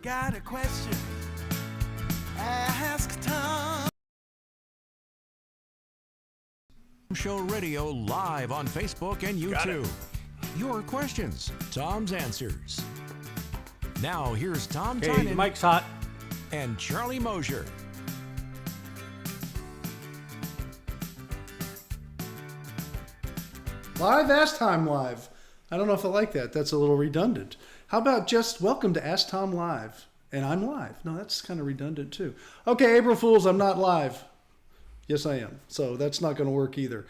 Got a question? Ask Tom. HomeShow Radio live on Facebook and YouTube. Your questions, Tom's answers. Now here's Tom Tynan Mike's hot. and Charlie Mosier. Live AskTom Live. I don't know if I like that. That's a little redundant. How about just welcome to AskTom Live? And I'm live. No, that's kind of redundant too. Okay, April Fools, I'm not live. Yes, I am. So that's not going to work either.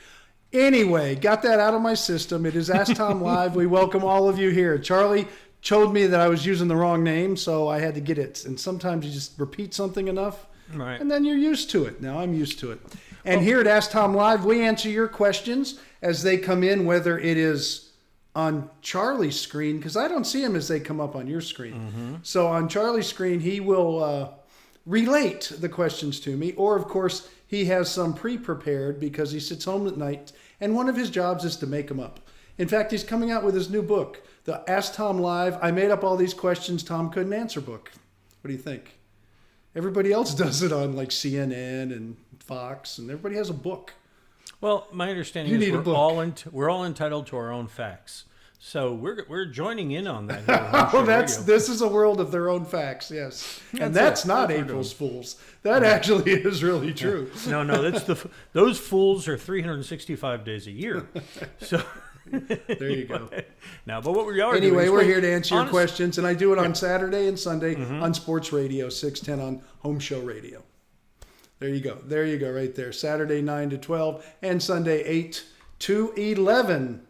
Anyway, got that out of my system. It is AskTom Live. We welcome all of you here. Charlie told me that I was using the wrong name, so I had to get it. And sometimes you just repeat something enough, Right. and then you're used to it. Now I'm used to it. And here at AskTom Live, we answer your questions as they come in, whether it is on Charlie's screen, because I don't see them as they come up on your screen. Mm-hmm. So on Charlie's screen, he will relate the questions to me, or of course, he has some pre-prepared because he sits home at night, and one of his jobs is to make them up. In fact, he's coming out with his new book, the Ask Tom Live, I Made Up All These Questions Tom Couldn't Answer book. What do you think? Everybody else does it on like CNN and Fox, and everybody has a book. Well, my understanding is we're all entitled to our own facts. So we're joining in on that here on HomeShow Radio. This is a world of their own facts, yes. And that's not April's Fools. That actually is really true. No, those fools are 365 days a year. So there you go. Now, but what we are anyway, doing we're here to answer your questions, and I do it on Saturday and Sunday on Sports Radio 610 on HomeShow Radio. There you go. There you go, right there. Saturday 9 to 12 and Sunday 8 to 11.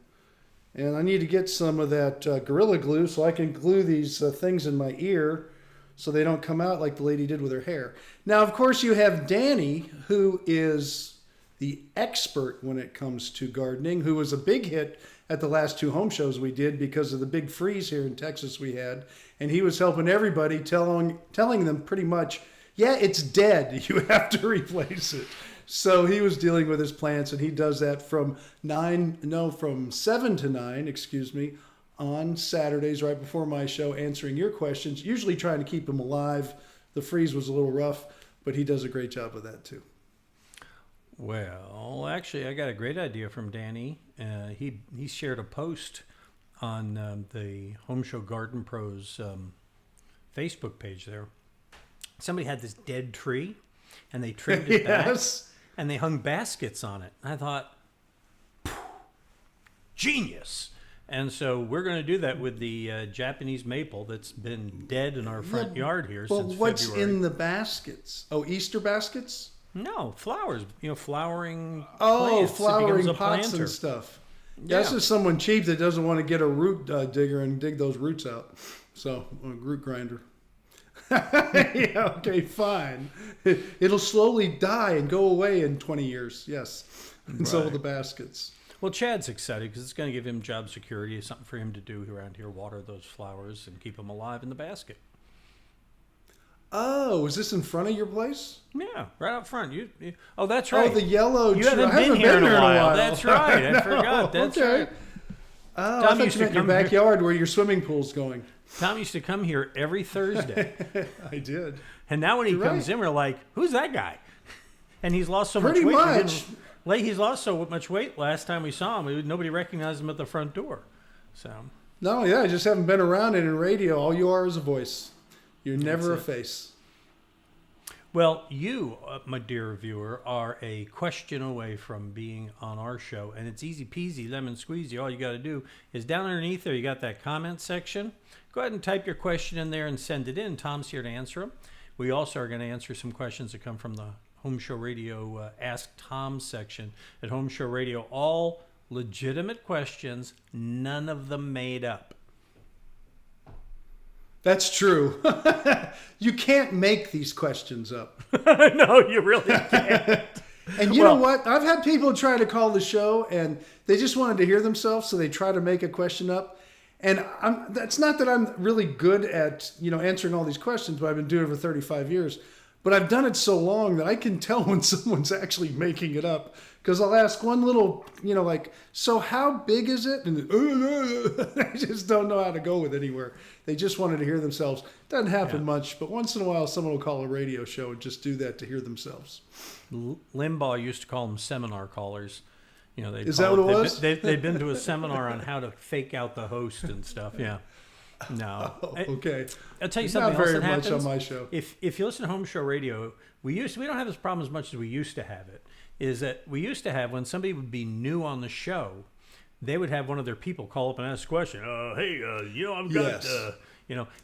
And I need to get some of that Gorilla Glue so I can glue these things in my ear so they don't come out like the lady did with her hair. Now, of course, you have Danny, who is the expert when it comes to gardening, who was a big hit at the last two home shows we did because of the big freeze here in Texas we had. And he was helping everybody, telling them pretty much, yeah, it's dead. You have to replace it. So he was dealing with his plants, and he does that from 7 to 9, on Saturdays right before my show, answering your questions, usually trying to keep them alive. The freeze was a little rough, but he does a great job of that too. Well, actually, I got a great idea from Danny. He shared a post on the HomeShow Garden Pros Facebook page there. Somebody had this dead tree, and they trimmed it back, and they hung baskets on it. I thought, genius! And so we're going to do that with the Japanese maple that's been dead in our front yard here since February. What's in the baskets? Oh, Easter baskets? No, flowers. Flowering plants. Oh, flowering a pots planter. and stuff. Yeah. That's just someone cheap that doesn't want to get a root digger and dig those roots out. So, a root grinder. Yeah, okay, fine. It'll slowly die and go away in 20 years, yes. And so will the baskets. Well, Chad's excited because it's going to give him job security. It's something for him to do around here, water those flowers and keep them alive in the basket. Oh, is this in front of your place? Yeah, right up front. Oh, that's right. Oh, the yellow tree. You haven't been here in a while. That's right. I No, forgot. That's right. Oh, Tom I used thought you to meant your come backyard where your swimming pool's going. Tom used to come here every Thursday. I did. And now when he comes in, we're like, who's that guy? And he's lost so Pretty much weight. much. He's lost so much weight last time we saw him. Nobody recognized him at the front door. So. No, yeah, I just haven't been around it in radio. All you are is a voice. You're never a it. face. Well, you, my dear viewer, are a question away from being on our show. And it's easy peasy, lemon squeezy. All you got to do is down underneath there, you got that comment section. Go ahead and type your question in there and send it in. Tom's here to answer them. We also are going to answer some questions that come from the HomeShow Radio Ask Tom section at HomeShow Radio. All legitimate questions, none of them made up. That's true. You can't make these questions up. No, you really can't. And you know what? I've had people try to call the show and they just wanted to hear themselves, so they try to make a question up. And that's not that I'm really good at, answering all these questions, but I've been doing it for 35 years. But I've done it so long that I can tell when someone's actually making it up. Because I'll ask one little, like, so how big is it? And I just don't know how to go with anywhere. They just wanted to hear themselves. Doesn't happen much, but once in a while someone will call a radio show and just do that to hear themselves. Limbaugh used to call them seminar callers. Is that what it was? They've been to a seminar on how to fake out the host and stuff. Yeah. No. Oh, okay. I'll tell you something Not very else that much happens. on my show. If you listen to HomeShow Radio, we don't have this problem as much as we used to have it. Is that we used to have when somebody would be new on the show, they would have one of their people call up and ask a question. Hey, I've got,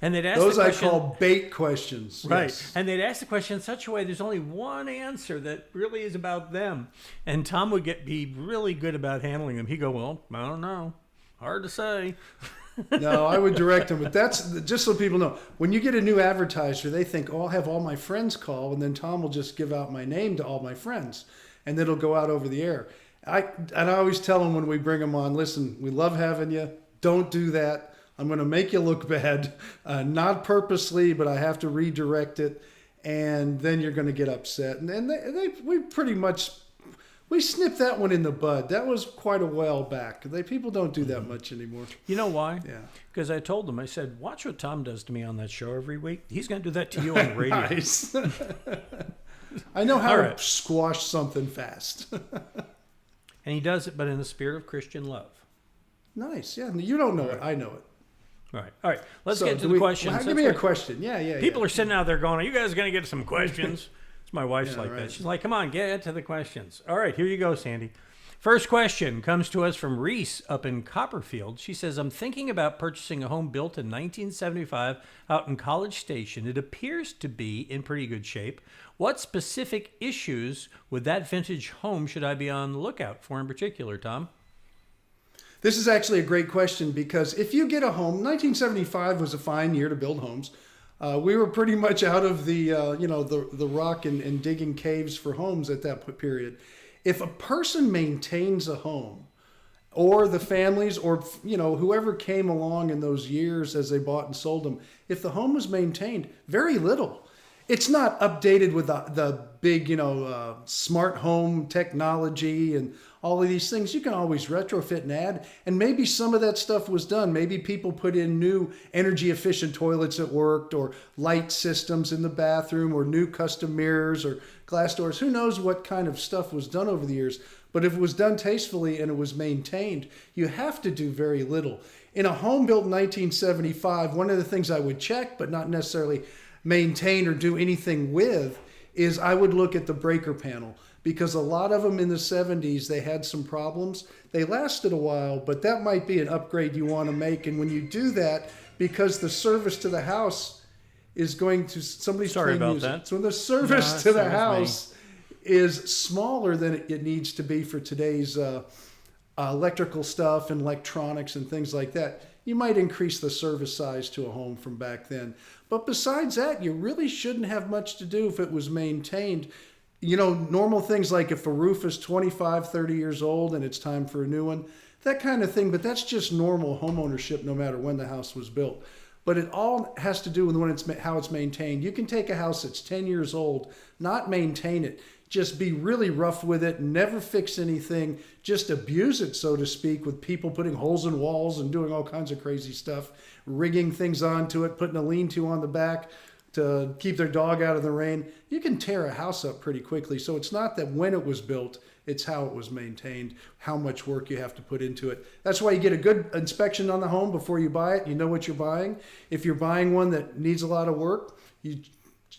and they'd ask those the question. I call bait questions. Right. Yes. And they'd ask the question in such a way there's only one answer that really is about them. And Tom would be really good about handling them. He'd go, well, I don't know. Hard to say. No, I would direct them. But that's just so people know. When you get a new advertiser, they think, I'll have all my friends call, and then Tom will just give out my name to all my friends. And then it'll go out over the air. I always tell them when we bring them on, listen, we love having you. Don't do that. I'm going to make you look bad. Not purposely, but I have to redirect it. And then you're going to get upset. And we snipped that one in the bud. That was quite a while back. People don't do that much anymore. You know why? Yeah. Because I told them, I said, watch what Tom does to me on that show every week. He's going to do that to you on radio. Nice. I know how to squash something fast. And he does it, but in the spirit of Christian love. Nice. Yeah. You don't know it. I know it. Right. All right. Let's get to the questions. Well, give me a question. Yeah. People are sitting out there going, are you guys going to get some questions? My wife's Yeah, like right. that. She's like, come on, get to the questions. All right, here you go, Sandy. First question comes to us from Reese up in Copperfield. She says, I'm thinking about purchasing a home built in 1975 out in College Station. It appears to be in pretty good shape. What specific issues with that vintage home should I be on the lookout for in particular, Tom? This is actually a great question because if you get a home, 1975 was a fine year to build homes. We were pretty much out of the rock and digging caves for homes at that period. If a person maintains a home, or the families, or whoever came along in those years as they bought and sold them, if the home was maintained, very little. It's not updated with the big smart home technology and all of these things. You can always retrofit and add, and maybe some of that stuff was done. Maybe people put in new energy efficient toilets that worked, or light systems in the bathroom, or new custom mirrors or glass doors. Who knows what kind of stuff was done over the years. But if it was done tastefully and it was maintained, you have to do very little. In a home built in 1975, one of the things I would check, but not necessarily maintain or do anything with, is I would look at the breaker panel, because a lot of them in the 70s, they had some problems. They lasted a while, but that might be an upgrade you want to make. And when you do that, because the service to the house is going to, somebody's Sorry playing about music. that. So the service to the house is smaller than it needs to be for today's electrical stuff and electronics and things like that. You might increase the service size to a home from back then. But besides that, you really shouldn't have much to do if it was maintained. Normal things like if a roof is 25, 30 years old and it's time for a new one, that kind of thing. But that's just normal home ownership no matter when the house was built. But it all has to do with how it's maintained. You can take a house that's 10 years old, not maintain it, just be really rough with it, never fix anything, just abuse it, so to speak, with people putting holes in walls and doing all kinds of crazy stuff, rigging things onto it, putting a lean-to on the back to keep their dog out of the rain. You can tear a house up pretty quickly. So it's not that when it was built, it's how it was maintained, how much work you have to put into it. That's why you get a good inspection on the home before you buy it. You know what you're buying. If you're buying one that needs a lot of work,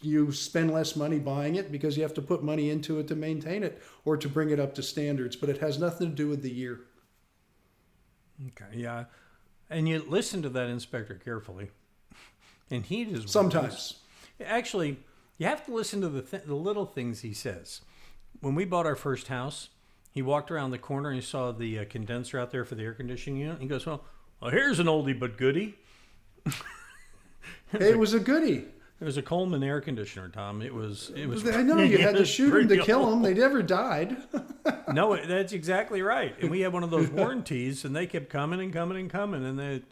you spend less money buying it because you have to put money into it to maintain it or to bring it up to standards. But it has nothing to do with the year. Okay, yeah. And you listen to that inspector carefully. And he does sometimes. Actually, you have to listen to the little things he says. When we bought our first house, he walked around the corner and he saw the condenser out there for the air conditioning unit. He goes, well, here's an oldie but goodie. It was a goodie. It was a Coleman air conditioner, Tom. It was. I know you had to shoot them to kill them. They never died. No, that's exactly right. And we had one of those warranties, and they kept coming and coming and coming, and they,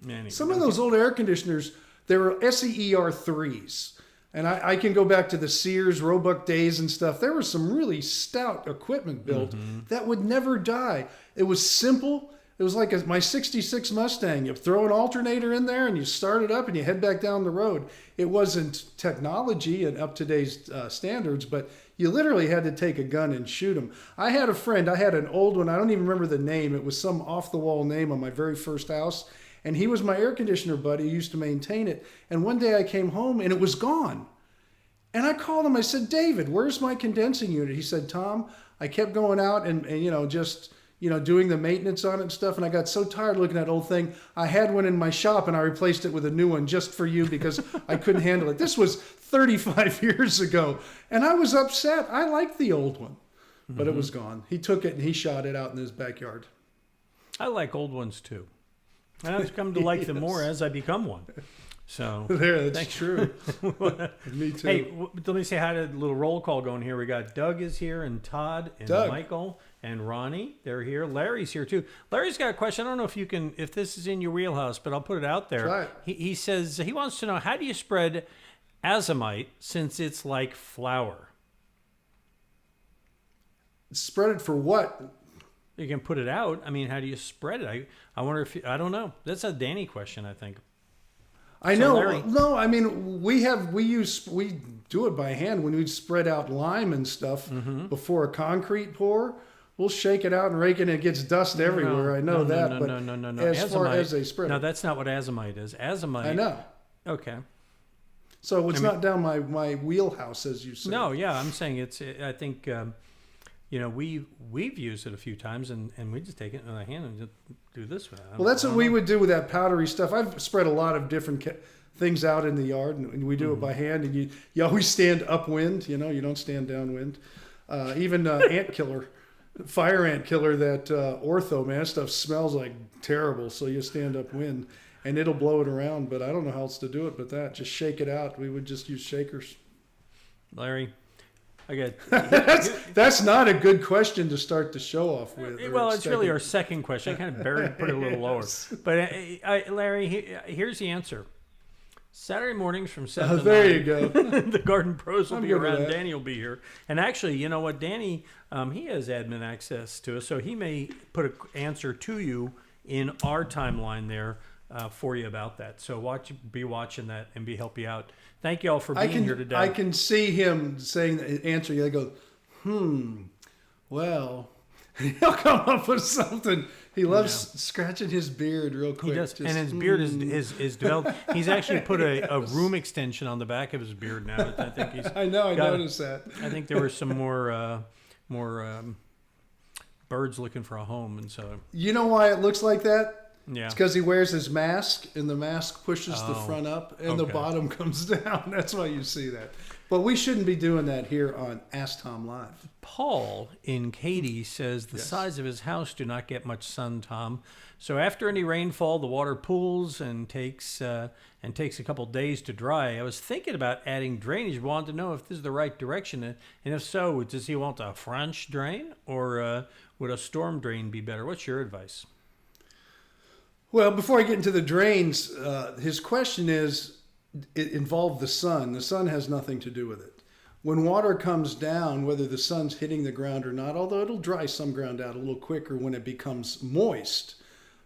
Anyway. Some of those old air conditioners, they were SEER 3s. And I can go back to the Sears, Roebuck days and stuff. There was some really stout equipment built that would never die. It was simple. It was like my 66 Mustang. You throw an alternator in there and you start it up and you head back down the road. It wasn't technology and up to today's standards, but you literally had to take a gun and shoot them. I had a friend. I had an old one. I don't even remember the name. It was some off-the-wall name on my very first house. And he was my air conditioner buddy who used to maintain it. And one day I came home and it was gone. And I called him. I said, David, where's my condensing unit? He said, Tom, I kept going out and just doing the maintenance on it and stuff. And I got so tired looking at that old thing. I had one in my shop and I replaced it with a new one just for you because I couldn't handle it. This was 35 years ago. And I was upset. I liked the old one, but it was gone. He took it and he shot it out in his backyard. I like old ones too. And I've come to like them more as I become one. So that's true. Me too. Hey, let me say hi to a little roll call going here. We got Doug is here, and Todd, and Michael, and Ronnie. They're here. Larry's here too. Larry's got a question. I don't know if this is in your wheelhouse, but I'll put it out there. Try it. He says he wants to know, how do you spread Azomite since it's like flour? Spread it for what? You can put it out. I mean, how do you spread it? I wonder if I don't know. That's a Danny question, I think. I know. Larry. No, I mean we do it by hand when we spread out lime and stuff before a concrete pour. We'll shake it out and rake it, and it gets dust everywhere. I know that. No. As Azomite, far as they spread no, it. that's not what Azomite is. Azomite. I know. Okay. So it's not down my wheelhouse, as you say. No, yeah, I'm saying it's. I think. We've used it a few times, and we just take it in the hand and just do this with it. Well, that's what we would do with that powdery stuff. I've spread a lot of different things out in the yard, and we do it by hand. And you always stand upwind. You don't stand downwind. Even ant killer, fire ant killer, that ortho, man, that stuff smells like terrible. So you stand upwind, and it'll blow it around. But I don't know how else to do it but that. Just shake it out. We would just use shakers. Larry. That's not a good question to start the show off with. Well, it's really our second question. I kind of put it a little lower. But Larry, here's the answer. Saturday mornings from 7 to 9. There you go. The Garden Pros will be around. that. Danny will be here. And actually, you know what? Danny, he has admin access to us, so he may put an answer to you in our timeline there for you about that. So be watching that and help you out. Thank you all for being here today. I can see him saying the answer. He goes, well, he'll come up with something. He loves scratching his beard real quick. He does, and his beard is developed. He's actually put a room extension on the back of his beard now. I think he's. I know. I noticed that. I think there were some more birds looking for a home, and so. You know why it looks like that? Yeah. It's because he wears his mask, and the mask pushes the front up, and the bottom comes down. That's why you see that. But we shouldn't be doing that here on AskTom Live. Paul in Katy says the size of his house do not get much sun, Tom. So after any rainfall, the water pools and takes a couple days to dry. I was thinking about adding drainage. Wanted to know if this is the right direction, and if so, does he want a French drain or would a storm drain be better? What's your advice? Well, before I get into the drains, his question is, it involved the sun. The sun has nothing to do with it. When water comes down, whether the sun's hitting the ground or not, although it'll dry some ground out a little quicker when it becomes moist,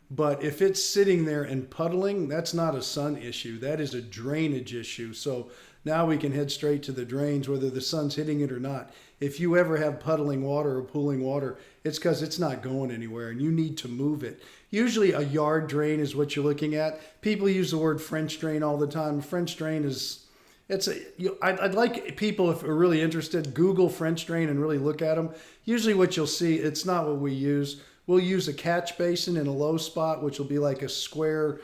but if it's sitting there and puddling, that's not a sun issue. That is a drainage issue. So now we can head straight to the drains, whether the sun's hitting it or not. If you ever have puddling water or pooling water, it's because it's not going anywhere and you need to move it. Usually a yard drain is what you're looking at. People use the word French drain all the time. A French drain is, I'd like people, if are really interested, Google French drain and really look at them. Usually what you'll see, it's not what we use. We'll use a catch basin in a low spot, which will be like a square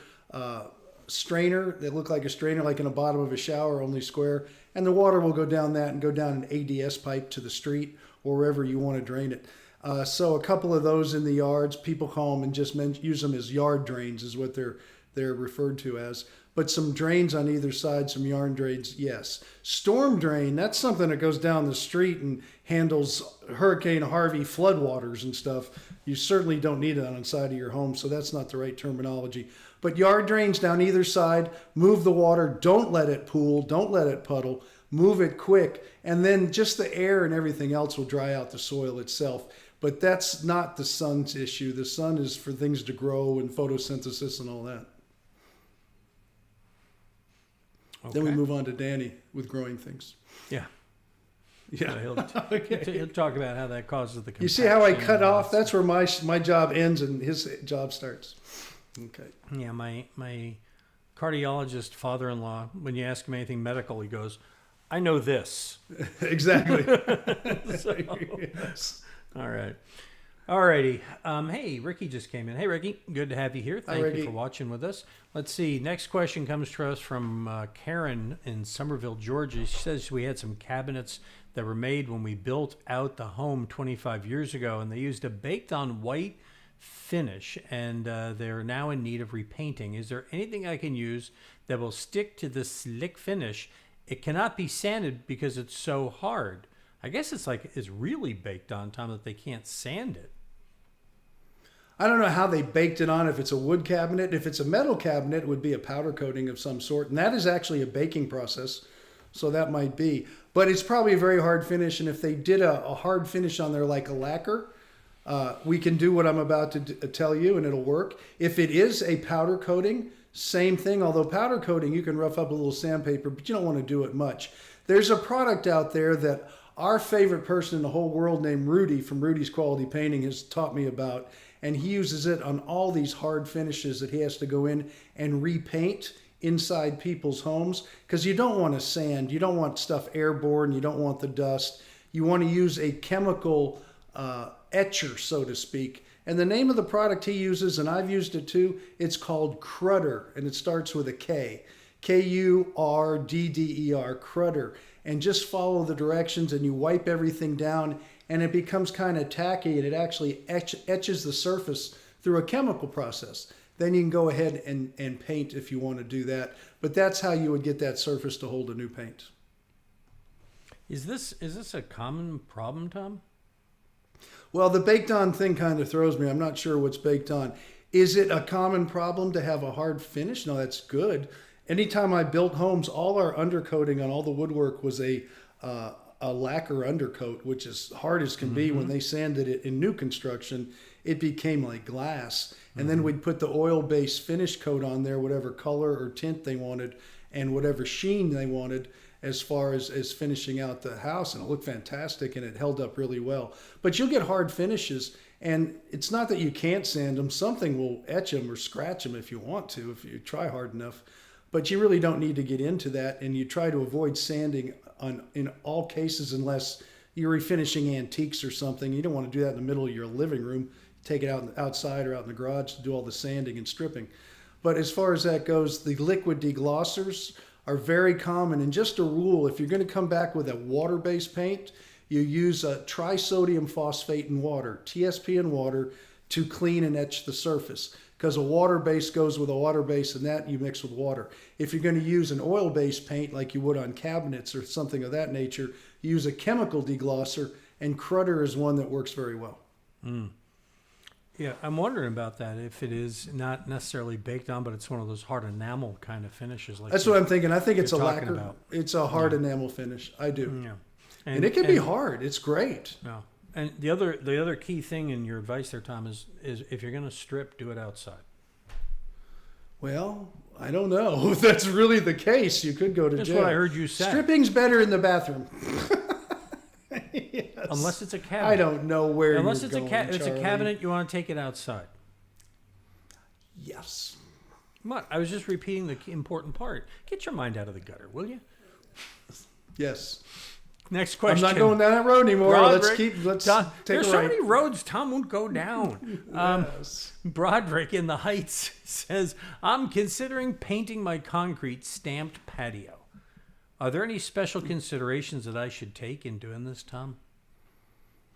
strainer that look like a strainer, like in the bottom of a shower, only square. And the water will go down that and go down an ADS pipe to the street or wherever you want to drain it. So a couple of those in the yards, people call them and just use them as yard drains is what they're referred to as. But some drains on either side, some yarn drains, yes. Storm drain, that's something that goes down the street and handles Hurricane Harvey floodwaters and stuff. You certainly don't need it on the side of your home, so that's not the right terminology. But yard drains down either side, move the water, don't let it pool, don't let it puddle. move it quick, and then just the air and everything else will dry out the soil itself. But that's not the sun's issue. The sun is for things to grow and photosynthesis and all that. Okay. Then we move on to Danny with growing things. Yeah. Yeah. He'll talk about how that causes the. You see how I cut compaction off? That's where my job ends and his job starts. Okay. Yeah, my cardiologist father-in-law, when you ask him anything medical, he goes, "I know this." Exactly. Yes. All right. Alrighty. Hey, Ricky just came in. Hey, Ricky. Good to have you here. Thank Ricky. you for watching with us. Let's see. Next question comes to us from Karen in Somerville, Georgia. She says we had some cabinets that were made when we built out the home 25 years ago, and they used a baked-on white finish, and they're now in need of repainting. Is there anything I can use that will stick to the slick finish? It cannot be sanded because it's so hard. I guess it's really baked on, Tom, that they can't sand it. I don't know how they baked it on, if it's a wood cabinet. If it's a metal cabinet, it would be a powder coating of some sort. And that is actually a baking process. So that might be. But it's probably a very hard finish. And if they did a hard finish on there like a lacquer, we can do what I'm about to tell you and it'll work. If it is a powder coating, same thing. Although powder coating, you can rough up a little sandpaper, but you don't want to do it much. There's a product out there that our favorite person in the whole world named Rudy from Rudy's Quality Painting has taught me about. And he uses it on all these hard finishes that he has to go in and repaint inside people's homes. Because you don't want to sand. You don't want stuff airborne. You don't want the dust. You want to use a chemical etcher, so to speak. And the name of the product he uses, and I've used it too, it's called Crudder. And it starts with a K. K-U-R-D-D-E-R, Crudder. And just follow the directions and you wipe everything down and it becomes kind of tacky and it actually etches the surface through a chemical process. Then you can go ahead and paint if you want to do that. But that's how you would get that surface to hold a new paint. Is this a common problem, Tom? Well, the baked on thing kind of throws me. I'm not sure what's baked on. Is it a common problem to have a hard finish? No, that's good. Anytime I built homes, all our undercoating on all the woodwork was a lacquer undercoat, which is hard as can be. When they sanded it in new construction, it became like glass. And then we'd put the oil-based finish coat on there, whatever color or tint they wanted and whatever sheen they wanted as far as finishing out the house. And it looked fantastic and it held up really well. But you'll get hard finishes. And it's not that you can't sand them. Something will etch them or scratch them if you want to, if you try hard enough. But you really don't need to get into that, and you try to avoid sanding in all cases unless you're refinishing antiques or something. You don't want to do that in the middle of your living room. Take it outside or out in the garage to do all the sanding and stripping. But as far as that goes, the liquid deglossers are very common. And just a rule, if you're going to come back with a water-based paint, you use a trisodium phosphate in water, TSP in water, to clean and etch the surface. Because a water base goes with a water base and that you mix with water. If you're going to use an oil-based paint like you would on cabinets or something of that nature, you use a chemical deglosser, and Crudder is one that works very well. Yeah, I'm wondering about that, if it is not necessarily baked on, but it's one of those hard enamel kind of finishes. Like That's what I'm thinking. I think it's a talking lacquer. about. It's a hard enamel finish. I do. Yeah. And it can be hard. It's great. No. And the other key thing in your advice there, Tom, is if you're going to strip, do it outside. Well, I don't know if that's really the case. You could go to That's jail. what I heard you say. Stripping's better in the bathroom. Yes. Unless it's a cabinet. I don't know where Unless you're it's going, it's a Charlie. cabinet, you want to take it outside. Yes. Come on, I was just repeating the important part. Get your mind out of the gutter, will you? Yes. Next question. I'm not going down that road anymore. Broderick, Let's Tom, take there's a so right. many roads Tom won't go down. Yes. Broderick in the Heights says, I'm considering painting my concrete stamped patio. Are there any special considerations that I should take in doing this, Tom?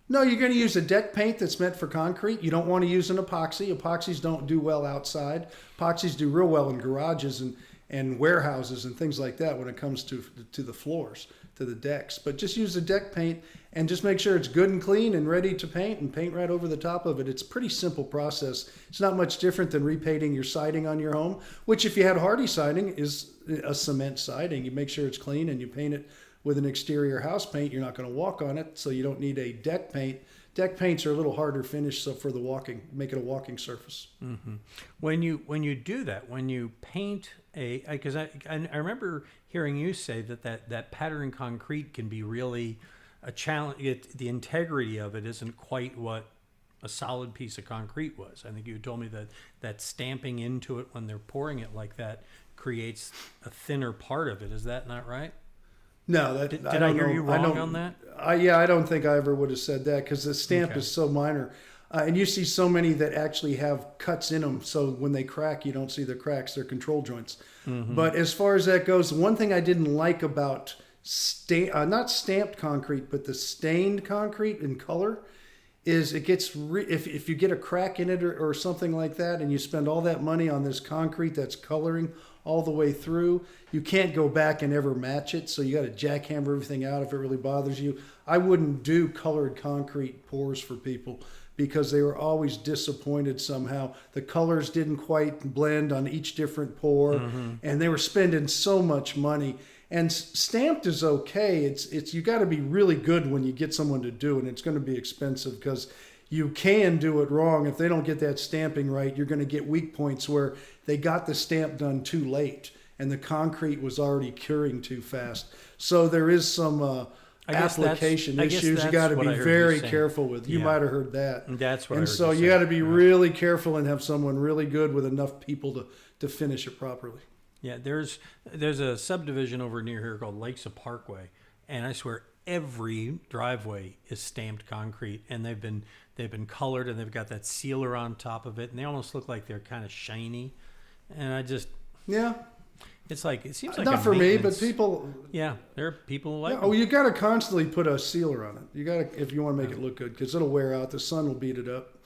No, you're going to use a deck paint that's meant for concrete. You don't want to use an epoxy. Epoxies don't do well outside. Epoxies do real well in garages and warehouses and things like that when it comes to the floors, to the decks. But just use a deck paint and just make sure it's good and clean and ready to paint, and paint right over the top of it. It's a pretty simple process. It's not much different than repainting your siding on your home, which if you had hardy siding is a cement siding. You make sure it's clean and you paint it with an exterior house paint, you're not going to walk on it, so you don't need a deck paint. Deck paints are a little harder finish, so for the walking, make it a walking surface. Mm-hmm. When you do that, when you paint because I remember hearing you say that pattern concrete can be really a challenge. The integrity of it isn't quite what a solid piece of concrete was. I think you told me that stamping into it when they're pouring it like that creates a thinner part of it. Is that not right? No, did I hear you wrong on that? I don't think I ever would have said that because the stamp is so minor. And you see so many that actually have cuts in them, so when they crack, you don't see the cracks. They're control joints. Mm-hmm. But as far as that goes, one thing I didn't like about not stamped concrete, but the stained concrete in color, is it gets if you get a crack in it or something like that, and you spend all that money on this concrete that's coloring all the way through, you can't go back and ever match it. So you got to jackhammer everything out if it really bothers you. I wouldn't do colored concrete pours for people because they were always disappointed somehow. The colors didn't quite blend on each different pour, and they were spending so much money. And stamped is okay. It's you got to be really good when you get someone to do it. And it's going to be expensive because you can do it wrong. If they don't get that stamping right, you're going to get weak points where they got the stamp done too late and the concrete was already curing too fast. So there is some application issues you got to be very careful with. You might have heard that. That's what and I heard so you say. got to be really careful and have someone really good with enough people to finish it properly. Yeah, there's a subdivision over near here called Lakes of Parkway, and I swear every driveway is stamped concrete, and they've been colored, and they've got that sealer on top of it, and they almost look like they're kind of shiny. And I just it's like it seems like not for me, but people. Yeah, there are people who like. Oh, you got to constantly put a sealer on it. You got to if you want to make it look good because it'll wear out. The sun will beat it up.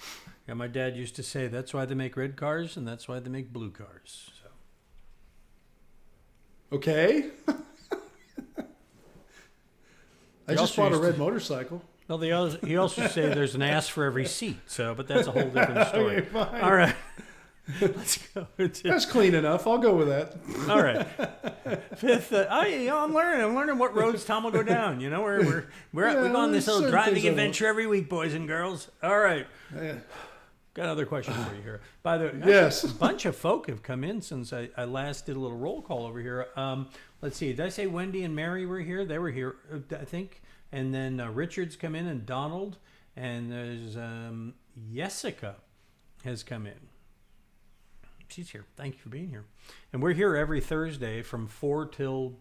Yeah, my dad used to say that's why they make red cars and that's why they make blue cars. So. Okay. I just bought a red motorcycle. Well, he also say there's an ass for every seat. So, but that's a whole different story. Okay, fine. All right. Let's go. That's clean enough. I'll go with that. All right. Fifth, I'm learning what roads Tom will go down. You know, we go on this little driving adventure every week, boys and girls. All right. Yeah. Got another question for you here. By the way, yes, a bunch of folk have come in since I last did a little roll call over here. Let's see. Did I say Wendy and Mary were here? They were here, I think. And then Richard's come in and Donald. And there's Jessica has come in. She's here. Thank you for being here. And we're here every Thursday from 4 till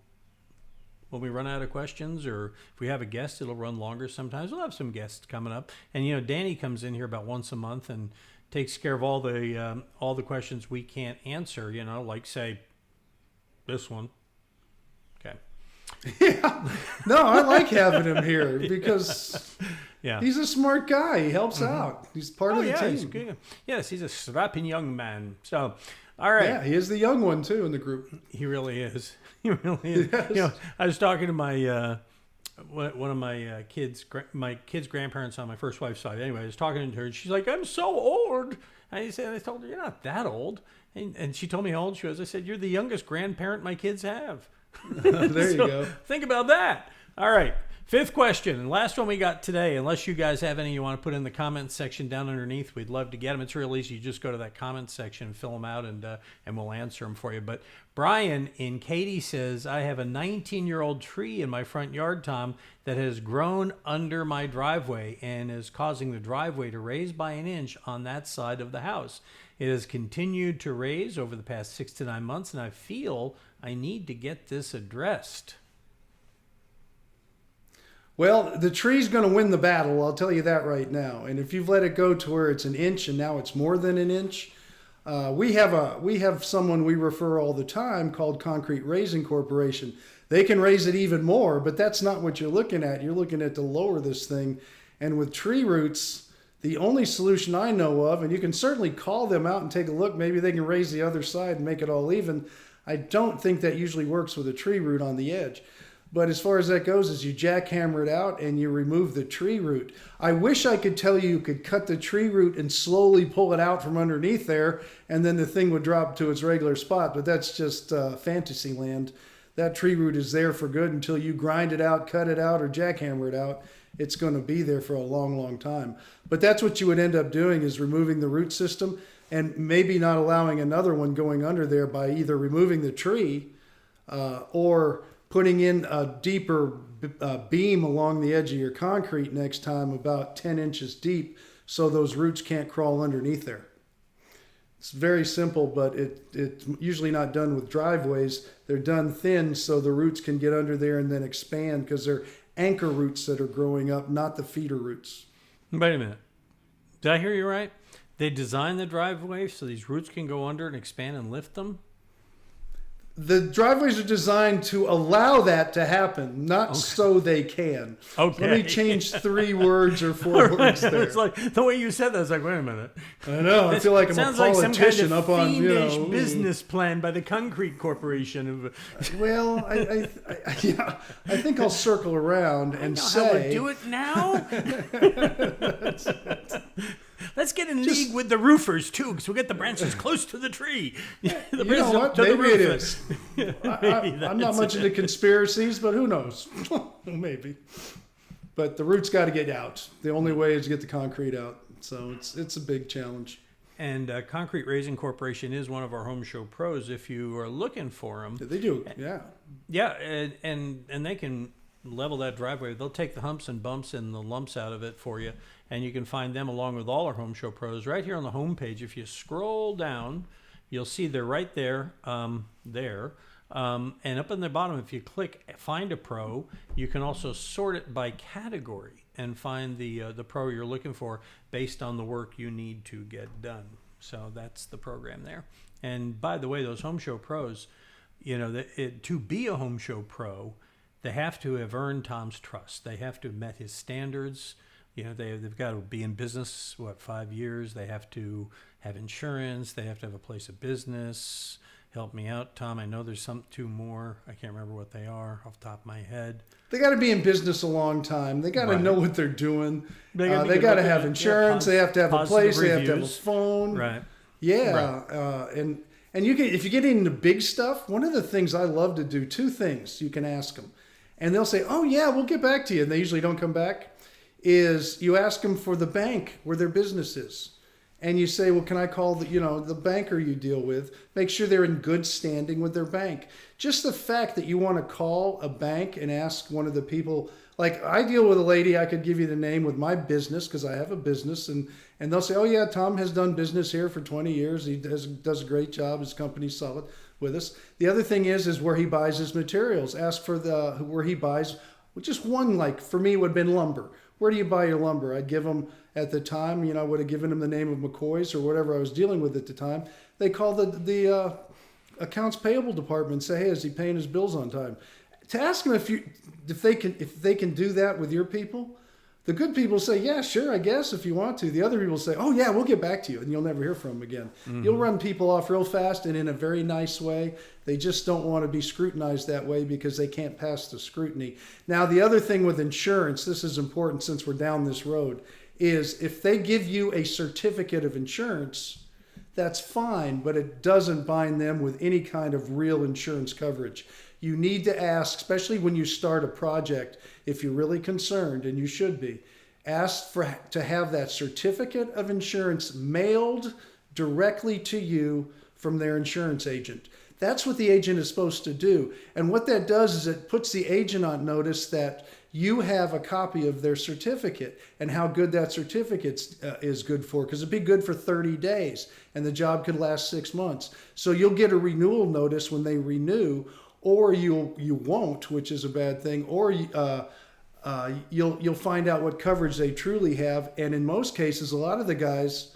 when we run out of questions, or if we have a guest, it'll run longer sometimes. We'll have some guests coming up. And, you know, Danny comes in here about once a month and takes care of all the questions we can't answer, you know, like, say, this one. Okay. Yeah. No, I like having him here because he's a smart guy. He helps out. He's part of the team. He's good. Yes, he's a strapping young man. So, all right. Yeah, he is the young one, too, in the group. He really is. He really is. Yes. You know, I was talking to my one of my kids' grandparents on my first wife's side. Anyway, I was talking to her, and she's like, "I'm so old." I told her, "You're not that old." And she told me how old she was. I said, "You're the youngest grandparent my kids have." There you go. Think about that. All right. Fifth question, and last one we got today. Unless you guys have any you want to put in the comments section down underneath, we'd love to get them. It's real easy. You just go to that comments section and fill them out, and we'll answer them for you. But Brian in Katy says, I have a 19-year-old tree in my front yard, Tom, that has grown under my driveway and is causing the driveway to raise by an inch on that side of the house. It has continued to raise over the past 6 to 9 months, and I feel I need to get this addressed. Well, the tree's going to win the battle. I'll tell you that right now. And if you've let it go to where it's an inch and now it's more than an inch, we have someone we refer all the time called Concrete Raising Corporation. They can raise it even more, but that's not what you're looking at. You're looking at to lower this thing. And with tree roots, the only solution I know of, and you can certainly call them out and take a look, maybe they can raise the other side and make it all even. I don't think that usually works with a tree root on the edge. But as far as that goes, is you jackhammer it out and you remove the tree root. I wish I could tell you could cut the tree root and slowly pull it out from underneath there, and then the thing would drop to its regular spot. But that's just fantasy land. that tree root is there for good until you grind it out, cut it out, or jackhammer it out. It's going to be there for a long, long time. But that's what you would end up doing, is removing the root system and maybe not allowing another one going under there by either removing the tree or putting in a deeper beam along the edge of your concrete next time, about 10 inches deep, so those roots can't crawl underneath there. It's very simple, but it's usually not done with driveways. They're done thin so the roots can get under there and then expand, because they're anchor roots that are growing up, not the feeder roots. Wait a minute. Did I hear you right? They designed the driveway so these roots can go under and expand and lift them? The driveways are designed to allow that to happen, not so they can. Okay. Let me change 3 words or 4 words there. It's like the way you said that. I was like, wait a minute. I know. I feel like I'm a Sounds like some politician kind of up on, fiendish business plan by the Concrete Corporation. Well, I think I'll circle around and say, how we do it now. Let's get in league with the roofers too, because we get the branches close to the tree. you know what? Maybe it is. I'm not much into conspiracies, but who knows? Maybe. But the roots got to get out. The only way is to get the concrete out. So it's a big challenge. And Concrete Raising Corporation is one of our Home Show pros. If you are looking for them, They do, yeah. yeah, and they can level that driveway. They'll take the humps and bumps and the lumps out of it for you. And you can find them along with all our Home Show pros right here on the home page. If you scroll down, you'll see they're right there, and up in the bottom, if you click Find a Pro, you can also sort it by category and find the pro you're looking for based on the work you need to get done. So that's the program there. And by the way, those Home Show pros, to be a Home Show pro, they have to have earned Tom's trust. They have to have met his standards. They've got to be in business, 5 years. They have to have insurance. They have to have a place of business. Help me out, Tom. I know there's 2 more. I can't remember what they are off the top of my head. They got to be in business a long time. They got to know what they're doing. They got to have insurance. They have to have a place. They have to have a phone. Right. Yeah. Right. And you can, if you get into big stuff, one of the things I love to do, 2 things you can ask them. And they'll say, oh, yeah, we'll get back to you. And they usually don't come back. Is you ask them for the bank where their business is. And you say, well, can I call the banker you deal with? Make sure they're in good standing with their bank. Just the fact that you want to call a bank and ask one of the people, like I deal with a lady, I could give you the name with my business because I have a business, and they'll say, oh yeah, Tom has done business here for 20 years. He does a great job. His company's solid with us. The other thing is where he buys his materials. Ask for where he buys, just one, like for me would have been lumber. Where do you buy your lumber? I'd give them at the time, I would have given them the name of McCoy's or whatever I was dealing with at the time. They call the accounts payable department and say, hey, is he paying his bills on time? To ask them if they can do that with your people. The good people say, yeah, sure, I guess, if you want to. The other people say, oh, yeah, we'll get back to you, and you'll never hear from them again. Mm-hmm. You'll run people off real fast and in a very nice way. They just don't want to be scrutinized that way because they can't pass the scrutiny. Now, the other thing with insurance, this is important since we're down this road, is if they give you a certificate of insurance, that's fine, but it doesn't bind them with any kind of real insurance coverage. You need to ask, especially when you start a project, if you're really concerned, and you should be, ask to have that certificate of insurance mailed directly to you from their insurance agent. That's what the agent is supposed to do. And what that does is it puts the agent on notice that you have a copy of their certificate and how good that certificate is good for, because it'd be good for 30 days and the job could last 6 months. So you'll get a renewal notice when they renew, or you won't, which is a bad thing, or you'll find out what coverage they truly have. And in most cases, a lot of the guys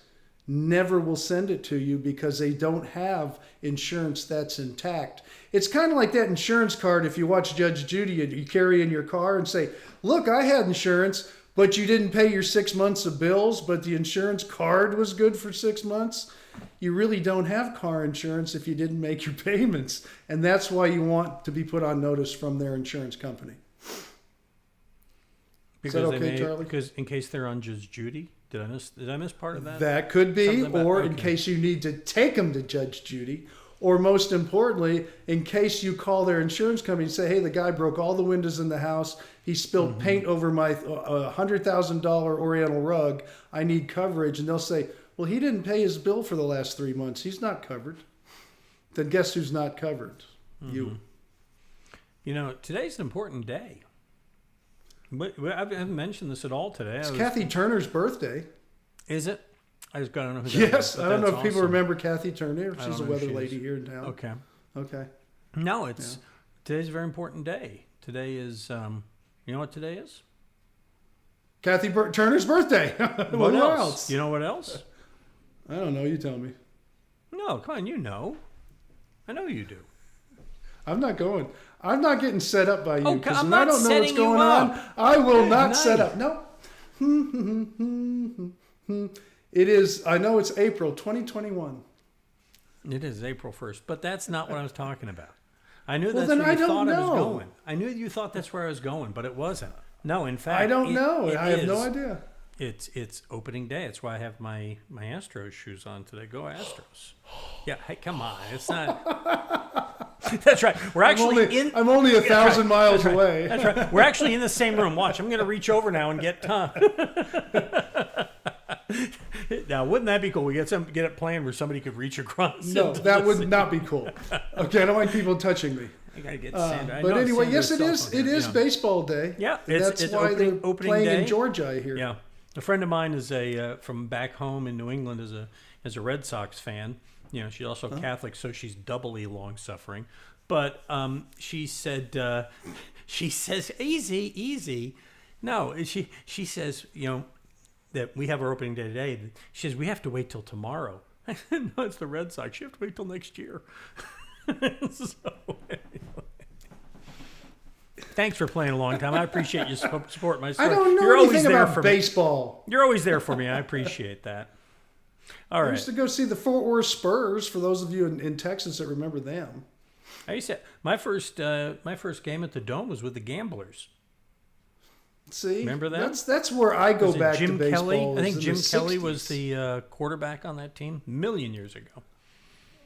never will send it to you because they don't have insurance that's intact. It's kind of like that insurance card if you watch Judge Judy, you carry in your car and say, look, I had insurance, but you didn't pay your 6 months of bills, but the insurance card was good for 6 months. You really don't have car insurance if you didn't make your payments. And that's why you want to be put on notice from their insurance company. Because is that okay, Charlie? Because in case they're on Judge Judy? Did I miss part of that? That could be, or in case you need to take them to Judge Judy, Or most importantly, in case you call their insurance company and say, hey, the guy broke all the windows in the house. He spilled paint over my $100,000 Oriental rug. I need coverage. And they'll say, well, he didn't pay his bill for the last 3 months. He's not covered. Then guess who's not covered? You. You know, today's an important day. But I haven't mentioned this at all today. It's Kathy Turner's birthday. Is it? I just got to know who that is. Yes, I don't know if people remember Kathy Turner. She's a weather lady here in town. Okay. Okay. No, today's a very important day. Today is, you know what today is? Kathy Turner's birthday. What else? You know what else? I don't know. You tell me. No, come on, you know. I know you do. I'm not going. I'm not getting set up by you because I'm I not don't know what's setting going you up. on. I will not Nice. set up. No. It is. I know it's April 2021. It is April 1st, but that's not what I was talking about. I knew Well, that's then where I you don't thought I was know. going. I knew you thought that's where I was going, but it wasn't. No, in fact, I don't know. it I have no is. idea. It's opening day. That's why I have my Astros shoes on today. Go Astros! Yeah, hey, come on. It's not. That's right. We're actually I'm only 1,000 miles away. That's right. We're actually in the same room. Watch. I'm going to reach over now and get Tom. Now, wouldn't that be cool? We get it playing where somebody could reach across. No, that would not be cool. Okay, I don't like people touching me. I gotta get Sandra. But anyway, yes, it is. It is baseball day. Yeah, And that's it's why they're opening playing day. in Georgia. I hear. Yeah, a friend of mine is from back home in New England is a Red Sox fan. You know, she's also Catholic, so she's doubly long suffering. But she said, she says, easy. No, she says, you know, that we have our opening day today. She says we have to wait till tomorrow. I said, no, it's the Red Sox. You have to wait till next year. So, anyway. Thanks for playing along, Tom. I appreciate you support my story. I don't know You're always anything there about for baseball. Me. You're always there for me. I appreciate that. All I right. used to go see the Fort Worth Spurs. For those of you in Texas that remember them. I used to, my first game at the Dome was with the Gamblers. See, remember that? That's where I go Was it back Jim to baseball. Kelly? I think in Jim the Kelly 60s. was the quarterback on that team a million years ago.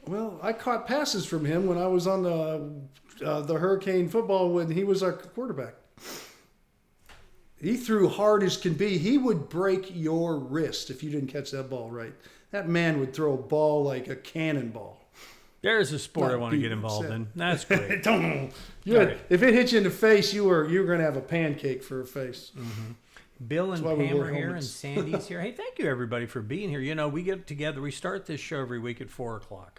Well, I caught passes from him when I was on the Hurricane football when he was our quarterback. He threw hard as can be. He would break your wrist if you didn't catch that ball right. That man would throw a ball like a cannonball. There's a sport Not I want to get beating involved upset. in. That's great. Right. If it hit you in the face, you were going to have a pancake for a face. Bill and why we Pam wear are here, and helmets. Sandy's here. Hey, thank you everybody for being here. You know, we get together. We start this show every week at 4:00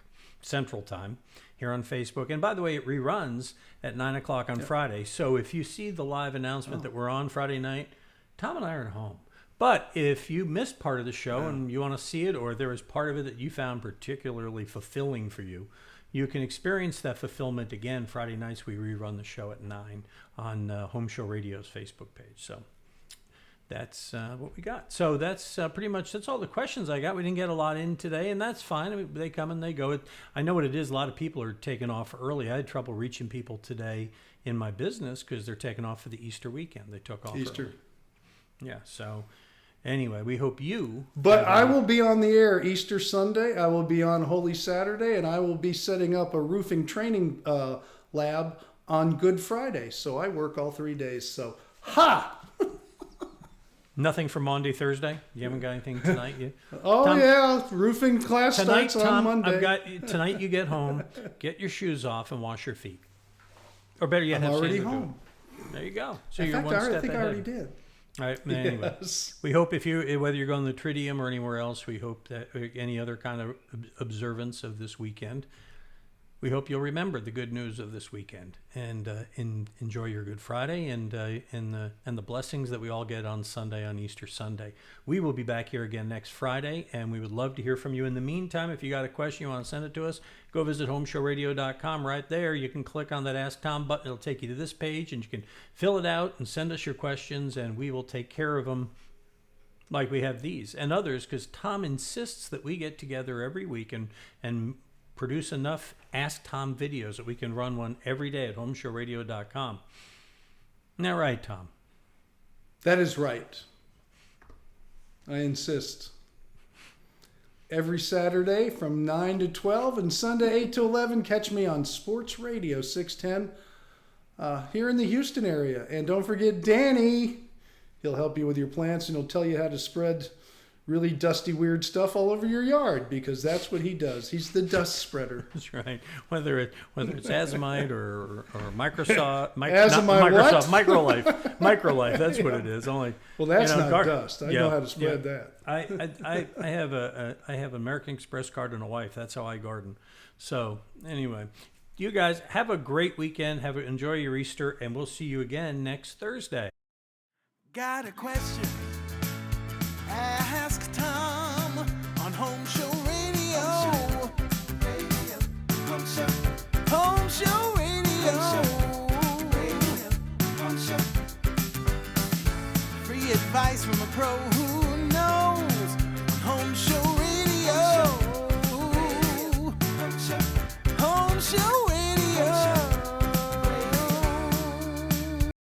Central Time here on Facebook. And by the way, it reruns at 9:00 on Friday. So if you see the live announcement that we're on Friday night, Tom and I are at home. But if you missed part of the show and you want to see it, or there was part of it that you found particularly fulfilling for you, you can experience that fulfillment again Friday nights. We rerun the show at 9 on HomeShow Radio's Facebook page. So that's what we got. So that's pretty much, that's all the questions I got. We didn't get a lot in today, and that's fine. I mean, they come and they go. I know what it is. A lot of people are taking off early. I had trouble reaching people today in my business because they're taking off for the Easter weekend. They took off Easter. early. Yeah, so anyway, we hope you... But I will be on the air Easter Sunday. I will be on Holy Saturday, and I will be setting up a roofing training lab on Good Friday. So I work all 3 days. So, ha! Nothing for Monday, Thursday? You haven't got anything tonight? Oh, Tom, yeah. Roofing class Tonight, starts Tom, on Monday. tonight you get home, get your shoes off, and wash your feet. Or better yet, I'm have already Sandra do home. it. There you go. So In you're fact, one step I think ahead. I already did. All right. Anyway, Yes. we hope if you, whether you're going to the Tridium or anywhere else, we hope that any other kind of observance of this weekend, we hope you'll remember the good news of this weekend and enjoy your Good Friday and the blessings that we all get on Sunday, on Easter Sunday. We will be back here again next Friday, and we would love to hear from you. In the meantime, if you got a question, you want to send it to us, go visit HomeShowRadio.com. Right there, you can click on that Ask Tom button. It'll take you to this page, and you can fill it out and send us your questions, and we will take care of them like we have these and others, because Tom insists that we get together every week and produce enough Ask Tom videos that we can run one every day at HomeShowRadio.com. Isn't that right, Tom? That is right. I insist. every Saturday from 9 to 12 and Sunday 8 to 11. Catch me on Sports Radio 610 here in the Houston area. And don't forget Danny. He'll help you with your plants and he'll tell you how to spread really dusty, weird stuff all over your yard because that's what he does. He's the dust spreader. That's right. Whether it's Azomite or Microsoft, Azomite what? Microlife. That's what it is. Only well, that's not dust. I know how to spread that. I have an American Express card and a wife. That's how I garden. So anyway, you guys have a great weekend. Enjoy your Easter, and we'll see you again next Thursday. Got a question? Ask Tom on HomeShow Radio. HomeShow Radio. Free advice from a pro who